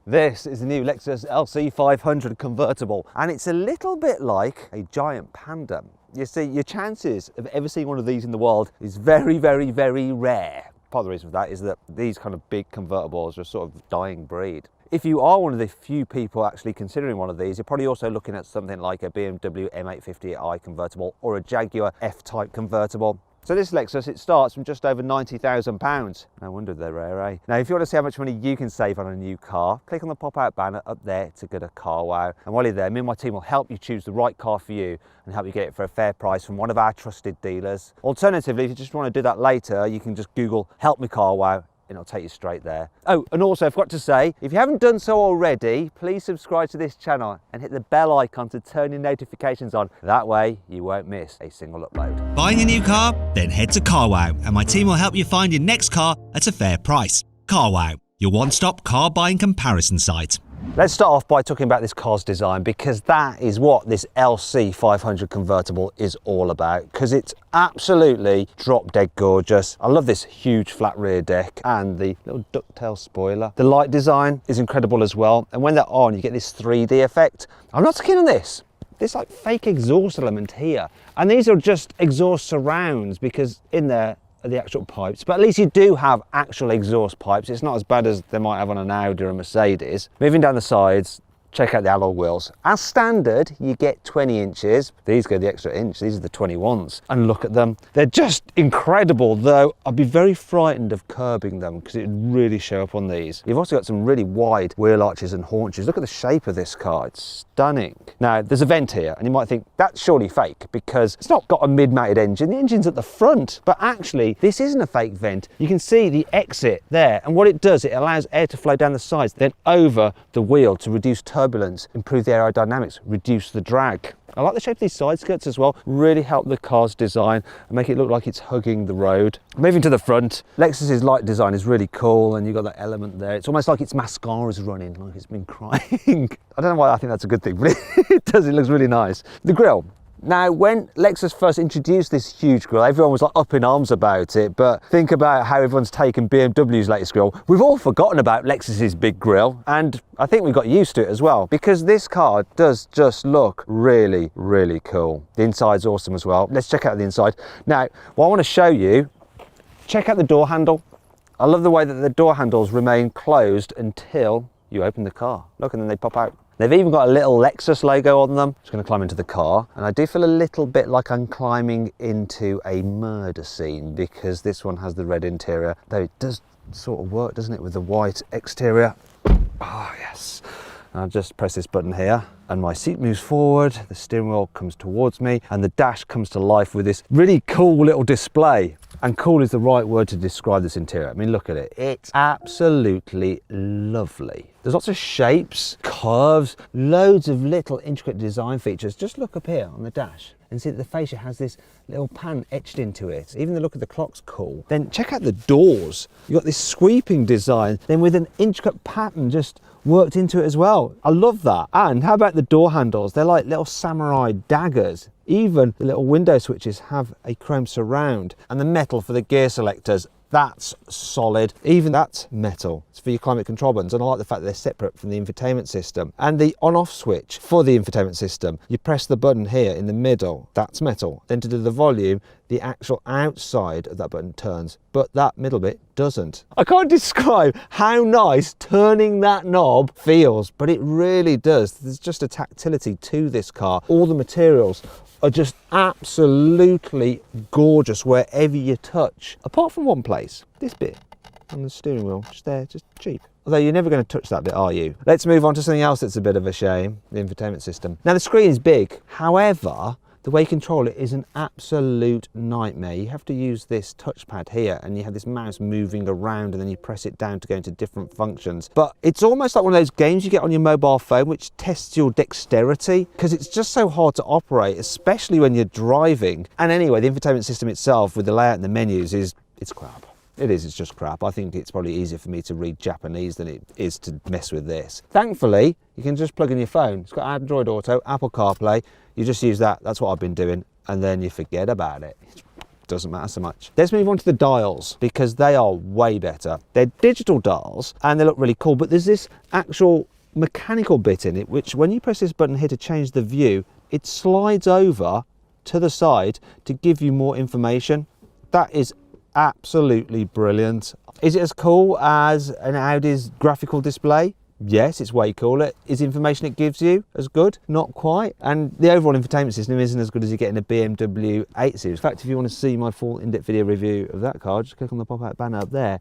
This is the new Lexus LC500 Convertible, and it's a little bit like a giant panda. You see, your chances of ever seeing one of these in the wild is very, very, very rare. Part of the reason for that is that these kind of big convertibles are sort of a dying breed. If you are one of the few people actually considering one of these, you're probably also looking at something like a BMW M850i convertible or a Jaguar F-Type convertible. So this Lexus, it starts from just over £90,000. No wonder they're rare, eh? Now, if you want to see how much money you can save on a new car, click on the pop-out banner up there to go to CarWow. And while you're there, me and my team will help you choose the right car for you and help you get it for a fair price from one of our trusted dealers. Alternatively, if you just want to do that later, you can just Google "Help Me CarWow" and it'll take you straight there. Oh, and also I forgot to say, if you haven't done so already, please subscribe to this channel and hit the bell icon to turn your notifications on. That way you won't miss a single upload. Buying a new car? Then head to CarWow and my team will help you find your next car at a fair price. CarWow, your one-stop car buying comparison site. Let's start off by talking about this car's design, because that is what this LC500 Convertible is all about, because it's absolutely drop dead gorgeous. I love this huge flat rear deck and the little ducktail spoiler. The light design is incredible as well, and when they're on you get this 3D effect. I'm not so keen on this. This like fake exhaust element here, and these are just exhaust surrounds because in there are the actual pipes, but at least you do have actual exhaust pipes. It's not as bad as they might have on an Audi or a Mercedes. Moving down the sides, check out the alloy wheels. As standard, you get 20 inches. These go the extra inch. These are the 21s. And look at them. They're just incredible, though I'd be very frightened of curbing them because it would really show up on these. You've also got some really wide wheel arches and haunches. Look at the shape of this car. It's stunning. Now, there's a vent here, and you might think that's surely fake because it's not got a mid-mounted engine. The engine's at the front, but actually, this isn't a fake vent. You can see the exit there, and what it does, it allows air to flow down the sides, then over the wheel to reduce turbulence, improve the aerodynamics, reduce the drag. I like the shape of these side skirts as well, really help the car's design and make it look like it's hugging the road. Moving to the front, Lexus's light design is really cool, and you've got that element there. It's almost like its mascara's running, like it's been crying. I don't know why I think that's a good thing, but it does, it looks really nice. The grille. Now, when Lexus first introduced this huge grille, everyone was like up in arms about it, but think about how everyone's taken BMW's latest grille. We've all forgotten about Lexus's big grille, and I think we got used to it as well, because this car does just look really, really cool. The inside's awesome as well. Let's check out the inside. Now, what I want to show you, check out the door handle. I love the way that the door handles remain closed until you open the car. Look, and then they pop out. They've even got a little Lexus logo on them. I'm just going to climb into the car, and I do feel a little bit like I'm climbing into a murder scene because this one has the red interior, though it does sort of work, doesn't it, with the white exterior. Oh yes. And I'll just press this button here and my seat moves forward, the steering wheel comes towards me, and the dash comes to life with this really cool little display. And cool is the right word to describe this interior. I mean, look at it. It's absolutely lovely. There's lots of shapes, curves, loads of little intricate design features. Just look up here on the dash and see that the fascia has this little pan etched into it. Even the look of the clock's cool. Then check out the doors. You've got this sweeping design, then with an intricate pattern just worked into it as well. I love that. And how about the door handles? They're like little samurai daggers. Even the little window switches have a chrome surround, and the metal for the gear selectors, that's solid. Even that's metal. It's for your climate control buttons, and I like the fact that they're separate from the infotainment system. And the on-off switch for the infotainment system, you press the button here in the middle, that's metal. Then to do the volume, the actual outside of that button turns, but that middle bit doesn't. I can't describe how nice turning that knob feels, but it really does. There's just a tactility to this car. All the materials are just absolutely gorgeous wherever you touch, apart from one place, this bit on the steering wheel, just there, just cheap. Although you're never going to touch that bit, are you? Let's move on to something else that's a bit of a shame, the infotainment system. Now, the screen is big, however, the way you control it is an absolute nightmare. You have to use this touchpad here, and you have this mouse moving around, and then you press it down to go into different functions. But it's almost like one of those games you get on your mobile phone which tests your dexterity, because it's just so hard to operate, especially when you're driving. And anyway, the infotainment system itself with the layout and the menus it's crap. It is, it's just crap. I think it's probably easier for me to read Japanese than it is to mess with this. Thankfully, you can just plug in your phone. It's got Android Auto, Apple CarPlay. You just use that. That's what I've been doing. And then you forget about it. doesn't matter so much. Let's move on to the dials, because they are way better. They're digital dials and they look really cool, but there's this actual mechanical bit in it, which when you press this button here to change the view, it slides over to the side to give you more information. That is absolutely brilliant. Is it as cool as an Audi's graphical display? Yes, it's way cooler. Is the information it gives you as good? Not quite. And the overall infotainment system isn't as good as you get in a BMW 8 Series. In fact, if you want to see my full in-depth video review of that car, just click on the pop-out banner up there.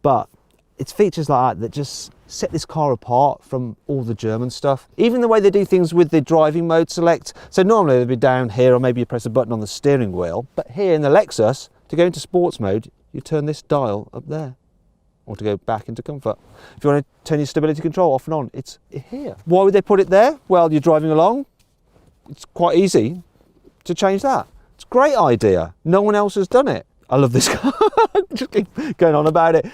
But it's features like that just set this car apart from all the German stuff. Even the way they do things with the driving mode select. So normally they'd be down here, or maybe you press a button on the steering wheel. But here in the Lexus, to go into sports mode, you turn this dial up there. Or to go back into comfort. If you want to turn your stability control off and on, it's here. Why would they put it there? Well, you're driving along. It's quite easy to change that. It's a great idea. No one else has done it. I love this car. Just keep going on about it.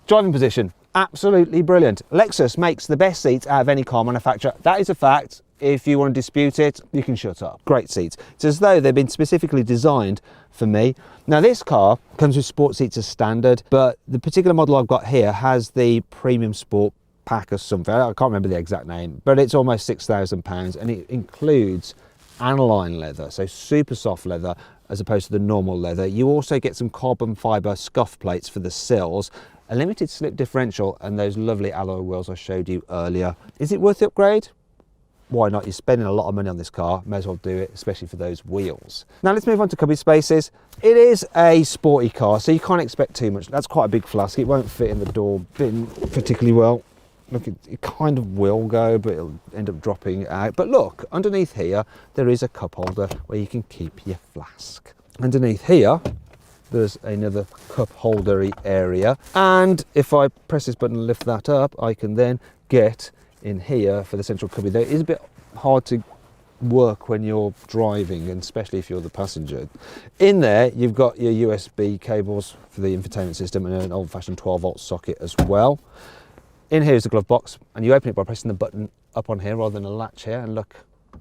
Driving position, absolutely brilliant. Lexus makes the best seats out of any car manufacturer. That is a fact. If you want to dispute it, you can shut up. Great seats. It's as though they've been specifically designed for me. Now this car comes with sport seats as standard, but the particular model I've got here has the premium sport pack or something. I can't remember the exact name, but it's almost £6,000 and it includes aniline leather, so super soft leather as opposed to the normal leather. You also get some carbon fibre scuff plates for the sills, a limited slip differential and those lovely alloy wheels I showed you earlier. Is it worth the upgrade? Why not? You're spending a lot of money on this car, may as well do it, especially for those wheels. Now let's move on to cubby spaces. It is a sporty car, so you can't expect too much. That's quite a big flask. It won't fit in the door bin particularly well. Look, it kind of will go, but it'll end up dropping out. But look, underneath here, there is a cup holder where you can keep your flask. Underneath here, there's another cup holdery area. And if I press this button and lift that up, I can then get in here for the central cubby. There is a bit hard to work when you're driving, and especially if you're the passenger. In there you've got your USB cables for the infotainment system and an old-fashioned 12-volt socket as well. In here is the glove box, and you open it by pressing the button up on here rather than a latch here, and look,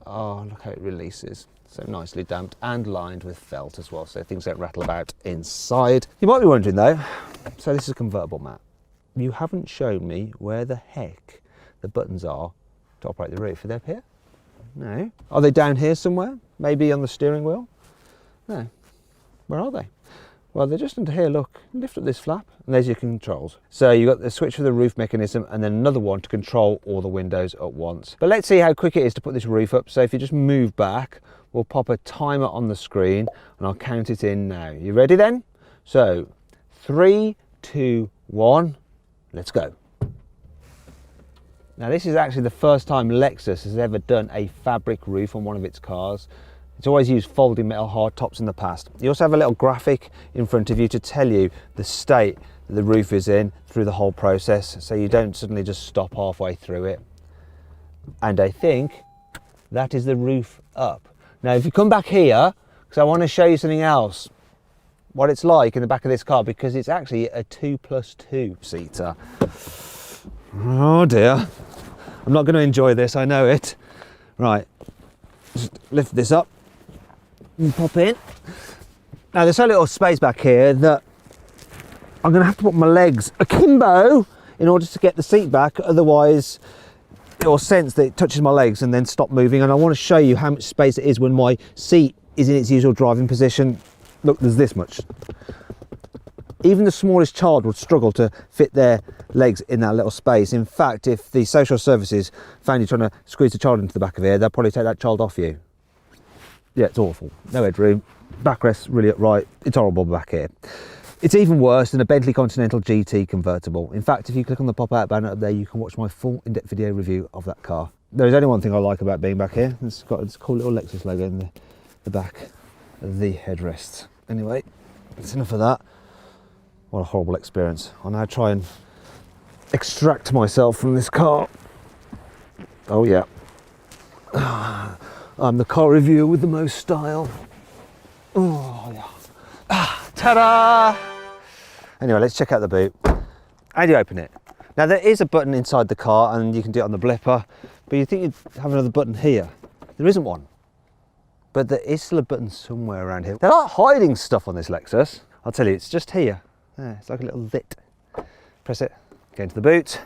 oh, look how it releases. So nicely damped and lined with felt as well, so things don't rattle about inside. You might be wondering though, so this is a convertible, Matt. You haven't shown me where the heck the buttons are to operate the roof. Are they up here? No. Are they down here somewhere? Maybe on the steering wheel? No. Where are they? Well, they're just under here, look. Lift up this flap and there's your controls. So you've got the switch for the roof mechanism and then another one to control all the windows at once. But let's see how quick it is to put this roof up. So if you just move back, we'll pop a timer on the screen and I'll count it in now. You ready then? So 3, 2, 1, let's go. Now this is actually the first time Lexus has ever done a fabric roof on one of its cars. It's always used folding metal hard tops in the past. You also have a little graphic in front of you to tell you the state that the roof is in through the whole process, so you don't suddenly just stop halfway through it. And I think that is the roof up. Now if you come back here, because I want to show you something else, what it's like in the back of this car, because it's actually a 2+2 seater. Oh dear, I'm not going to enjoy this, I know it. Right, just lift this up and pop in. Now there's so little space back here that I'm going to have to put my legs akimbo in order to get the seat back, otherwise it will sense that it touches my legs and then stop moving. And I want to show you how much space it is when my seat is in its usual driving position. Look, there's this much. Even the smallest child would struggle to fit their legs in that little space. In fact, if the social services found you trying to squeeze the child into the back of here, they'll probably take that child off you. Yeah, it's awful. No headroom, backrest really upright. It's horrible back here. It's even worse than a Bentley Continental GT convertible. In fact, if you click on the pop-out banner up there, you can watch my full in-depth video review of that car. There is only one thing I like about being back here. It's got this cool little Lexus logo in the back of the headrest. Anyway, that's enough of that. What a horrible experience. I'll now try and extract myself from this car. Oh yeah. I'm the car reviewer with the most style. Oh yeah. Ta-da! Anyway, let's check out the boot. How do you open it? Now there is a button inside the car and you can do it on the blipper, but you think you'd have another button here. There isn't one. but there is still a button somewhere around here. They're like hiding stuff on this Lexus. I'll tell you, it's just here. Yeah, it's like a little zit. Press it, go into the boot,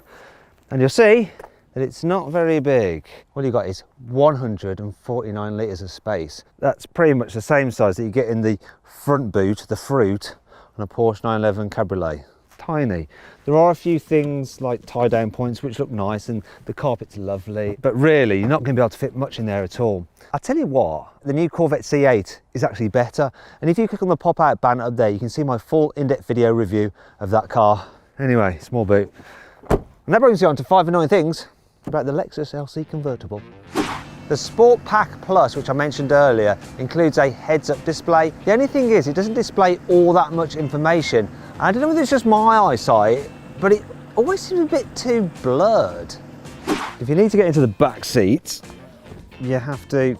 and you'll see that it's not very big. All you got is 149 litres of space. That's pretty much the same size that you get in the front boot, the fruit, on a Porsche 911 Cabriolet. Tiny. There are a few things like tie down points which look nice, and the carpet's lovely, but really you're not going to be able to fit much in there at all. I'll tell you what, the new Corvette C8 is actually better, and if you click on the pop out banner up there, you can see my full in-depth video review of that car. Anyway, small boot. And that brings you on to 5 annoying things about the Lexus LC Convertible. The Sport Pack Plus, which I mentioned earlier, includes a heads-up display. The only thing is, it doesn't display all that much information. I don't know whether it's just my eyesight, but it always seems a bit too blurred. If you need to get into the back seat, you have to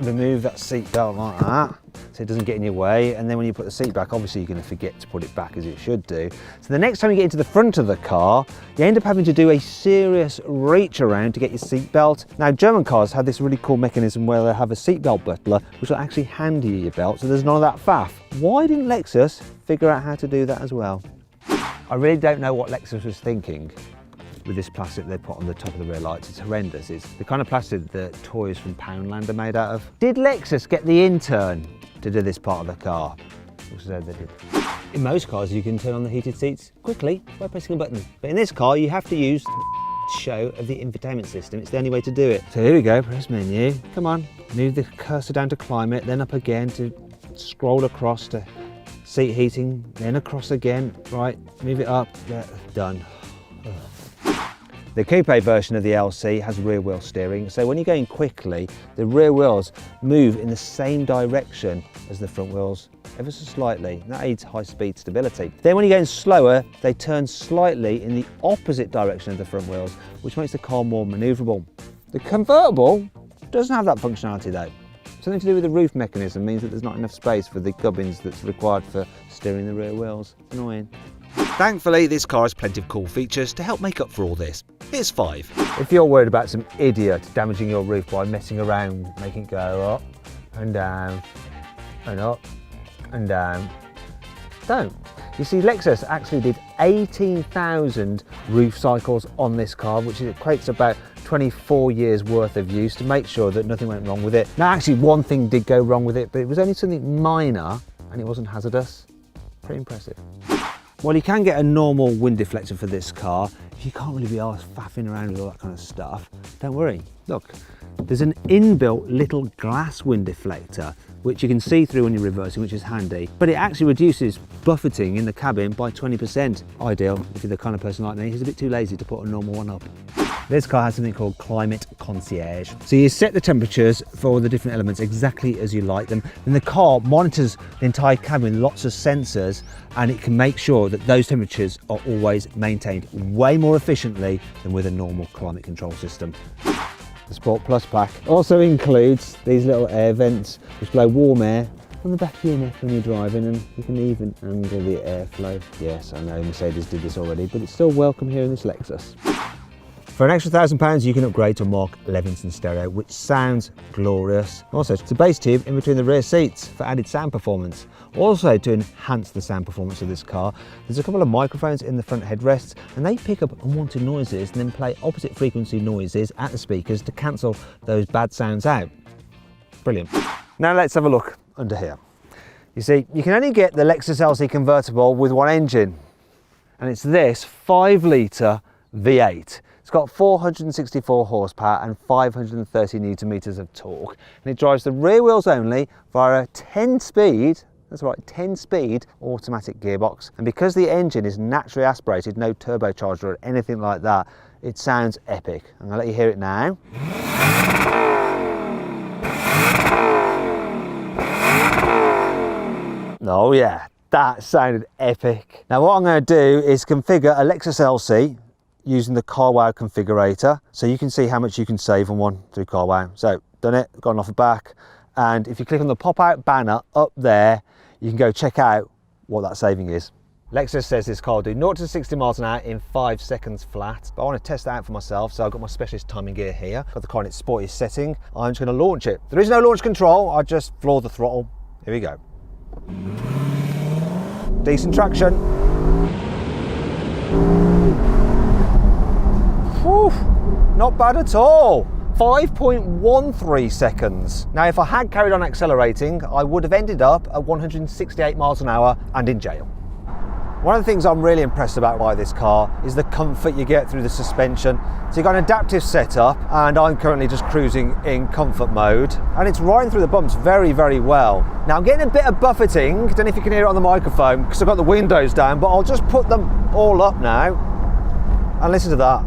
remove that seat belt like that, so it doesn't get in your way. And then when you put the seat back, obviously you're going to forget to put it back as it should do. So the next time you get into the front of the car, you end up having to do a serious reach around to get your seat belt. Now, German cars have this really cool mechanism where they have a seat belt butler, which will actually hand you your belt, so there's none of that faff. Why didn't Lexus figure out how to do that as well? I really don't know what Lexus was thinking with this plastic they put on the top of the rear lights. It's horrendous. It's the kind of plastic that toys from Poundland are made out of. Did Lexus get the intern to do this part of the car? Looks as though they did. In most cars you can turn on the heated seats quickly by pressing a button, but in this car you have to use the show of the infotainment system. It's the only way to do it. So here we go, press menu. Come on, move the cursor down to climate, then up again to scroll across to seat heating, then across again. Right, move it up, yeah, done. Ugh. The coupe version of the LC has rear wheel steering, so when you're going quickly, the rear wheels move in the same direction as the front wheels, ever so slightly. That aids high speed stability. Then when you're going slower, they turn slightly in the opposite direction of the front wheels, which makes the car more manoeuvrable. The convertible doesn't have that functionality though. Something to do with the roof mechanism means that there's not enough space for the gubbins that's required for steering the rear wheels. Annoying. Thankfully, this car has plenty of cool features to help make up for all this. Here's 5. If you're worried about some idiot damaging your roof by messing around, making it go up and down and up and down, don't. You see, Lexus actually did 18,000 roof cycles on this car, which equates about 24 years worth of use to make sure that nothing went wrong with it. Now, actually, one thing did go wrong with it, but it was only something minor and it wasn't hazardous. Pretty impressive. Well, you can get a normal wind deflector for this car. If you can't really be arsed faffing around with all that kind of stuff, don't worry. Look, there's an inbuilt little glass wind deflector, which you can see through when you're reversing, which is handy, but it actually reduces buffeting in the cabin by 20%. Ideal if you're the kind of person like me who's a bit too lazy to put a normal one up. This car has something called Climate Concierge. So you set the temperatures for all the different elements exactly as you like them. Then the car monitors the entire cabin with lots of sensors, and it can make sure that those temperatures are always maintained way more efficiently than with a normal climate control system. The Sport Plus pack also includes these little air vents which blow warm air on the back of your neck when you're driving, and you can even angle the airflow. Yes, I know Mercedes did this already, but it's still welcome here in this Lexus. For an extra £1,000 you can upgrade to a Mark Levinson stereo, which sounds glorious. Also, it's a bass tube in between the rear seats for added sound performance. Also, to enhance the sound performance of this car, there's a couple of microphones in the front headrests, and they pick up unwanted noises and then play opposite frequency noises at the speakers to cancel those bad sounds out. Brilliant. Now let's have a look under here. You see, you can only get the Lexus LC Convertible with one engine, and it's this 5-litre V8. It's got 464 horsepower and 530 newton meters of torque, and it drives the rear wheels only via a 10-speed, that's right, 10-speed automatic gearbox. And because the engine is naturally aspirated, no turbocharger or anything like that, it sounds epic. I'm gonna let you hear it now. Oh yeah, that sounded epic. Now what I'm gonna do is configure a Lexus LC using the CarWow configurator, so you can see how much you can save on one through CarWow. So done it, gone off the back, and if you click on the pop-out banner up there, you can go check out what that saving is. Lexus says this car will do 0 to 60 miles an hour in 5 seconds flat, but I want to test that out for myself, so I've got my specialist timing gear here. Got the car in its sportiest setting. I'm just going to launch it. There is no launch control, I just floor the throttle. Here we go. Decent traction. Whew, not bad at all. 5.13 seconds. Now, if I had carried on accelerating, I would have ended up at 168 miles an hour and in jail. One of the things I'm really impressed about by this car is the comfort you get through the suspension. So you've got an adaptive setup, and I'm currently just cruising in comfort mode, and it's riding through the bumps very, very well. Now I'm getting a bit of buffeting, don't know if you can hear it on the microphone because I've got the windows down, but I'll just put them all up now and listen to that.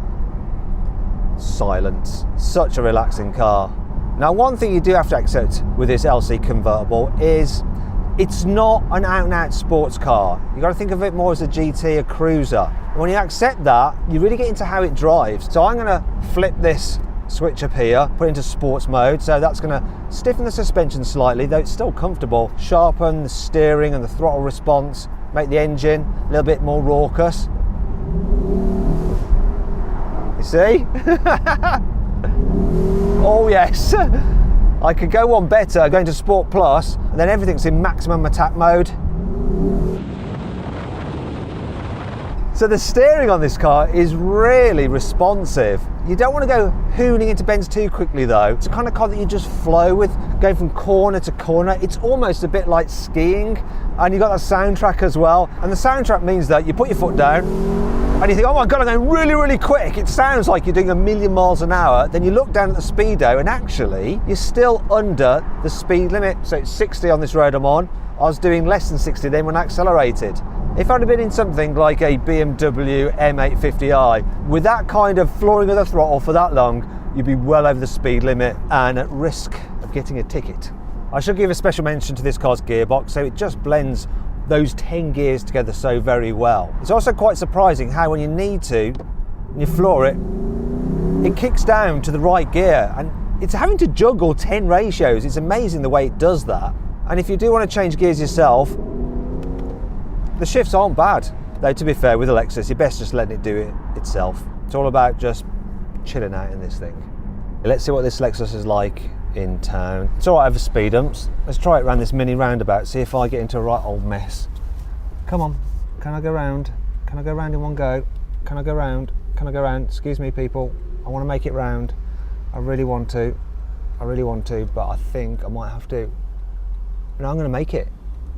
Silence. Such a relaxing car. Now, one thing you do have to accept with this LC convertible is it's not an out-and-out sports car. You got to think of it more as a GT, a cruiser. And when you accept that, you really get into how it drives. So I'm going to flip this switch up here, put it into sports mode. So that's going to stiffen the suspension slightly, though it's still comfortable. Sharpen the steering and the throttle response, make the engine a little bit more raucous. You see? Oh yes. I could go one better, going to Sport Plus, and then everything's in maximum attack mode. So the steering on this car is really responsive. You don't want to go hooning into bends too quickly though. It's the kind of car that you just flow with, going from corner to corner. It's almost a bit like skiing, and you've got that soundtrack as well. And the soundtrack means that you put your foot down, and you think, oh my God, I'm going really, really quick. It sounds like you're doing 1,000,000 miles an hour. Then you look down at the speedo and actually you're still under the speed limit. So it's 60 on this road I'm on. I was doing less than 60 then when I accelerated. If I'd have been in something like a BMW M850i, with that kind of flooring of the throttle for that long, you'd be well over the speed limit and at risk of getting a ticket. I should give a special mention to this car's gearbox. So it just blends those 10 gears together so very well. It's also quite surprising how when you need to, when you floor it, it kicks down to the right gear, and it's having to juggle 10 ratios. It's amazing the way it does that. And if you do want to change gears yourself, the shifts aren't bad. Though to be fair, with a Lexus, you're best just letting it do it itself. It's all about just chilling out in this thing. Let's see what this Lexus is like in town. It's all right over speed humps. Let's try it around this mini roundabout, see if I get into a right old mess. Come on, can I go round? Can I go round in one go? Can I go round? Can I go round? Excuse me people, I want to make it round. I really want to, but I think I might have to. And I'm going to make it.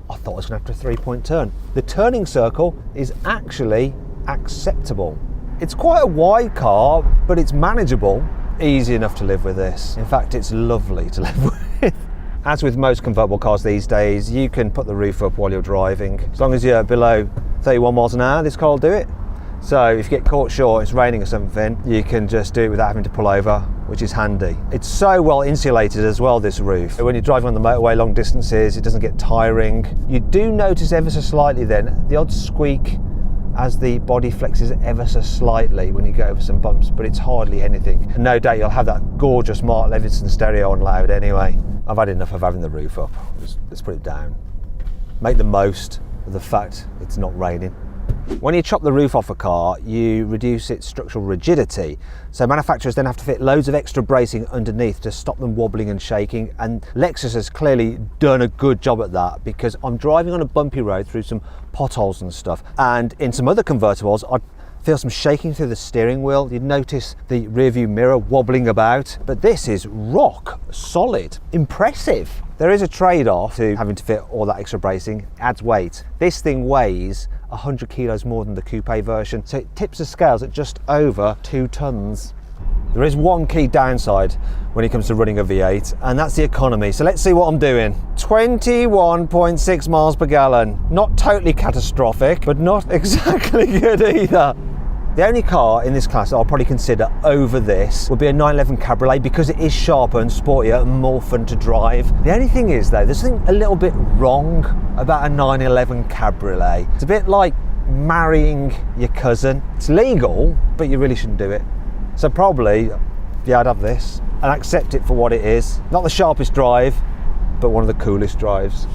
I thought I was going to have to 3-point turn. The turning circle is actually acceptable. It's quite a wide car, but it's manageable. Easy enough to live with this. In fact, it's lovely to live with. As with most convertible cars these days, you can put the roof up while you're driving. As long as you're below 31 miles an hour, this car will do it. So if you get caught short, it's raining or something, you can just do it without having to pull over, which is handy. It's so well insulated as well, this roof. When you're driving on the motorway long distances, it doesn't get tiring. You do notice ever so slightly then the odd squeak as the body flexes ever so slightly when you go over some bumps, but it's hardly anything. And no doubt you'll have that gorgeous Mark Levinson stereo on loud anyway. I've had enough of having the roof up. Let's put it down. Make the most of the fact it's not raining. When you chop the roof off a car, you reduce its structural rigidity. So manufacturers then have to fit loads of extra bracing underneath to stop them wobbling and shaking. And Lexus has clearly done a good job at that, because I'm driving on a bumpy road through some potholes and stuff. And in some other convertibles, I'd feel some shaking through the steering wheel. You'd notice the rear view mirror wobbling about. But this is rock solid, impressive. There is a trade-off to having to fit all that extra bracing. It adds weight. This thing weighs 100 kilos more than the coupe version, so it tips the scales at just over 2 tons. There is one key downside when it comes to running a V8, and that's the economy. So let's see what I'm doing. 21.6 miles per gallon. Not totally catastrophic, but not exactly good either. The only car in this class that I'll probably consider over this would be a 911 Cabriolet, because it is sharper and sportier and more fun to drive. The only thing is though, there's something a little bit wrong about a 911 Cabriolet. It's a bit like marrying your cousin. It's legal, but you really shouldn't do it. So probably, yeah, I'd have this and accept it for what it is. Not the sharpest drive, but one of the coolest drives.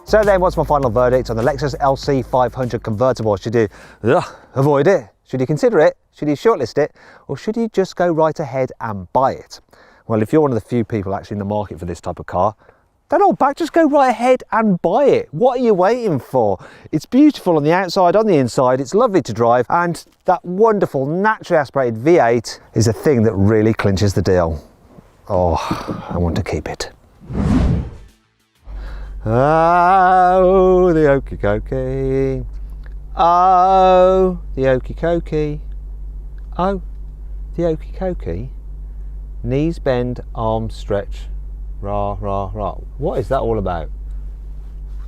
So then, what's my final verdict on the Lexus LC500 Convertible? Should you avoid it? Should you consider it? Should you shortlist it? Or should you just go right ahead and buy it? Well, if you're one of the few people actually in the market for this type of car, don't hold back, just go right ahead and buy it. What are you waiting for? It's beautiful on the outside, on the inside, it's lovely to drive, and that wonderful naturally aspirated V8 is a thing that really clinches the deal. Oh, I want to keep it. Oh, the okie dokie. Oh, the okie dokie. Oh, the okie dokie. Knees bend, arms stretch. Rah, rah, rah. What is that all about?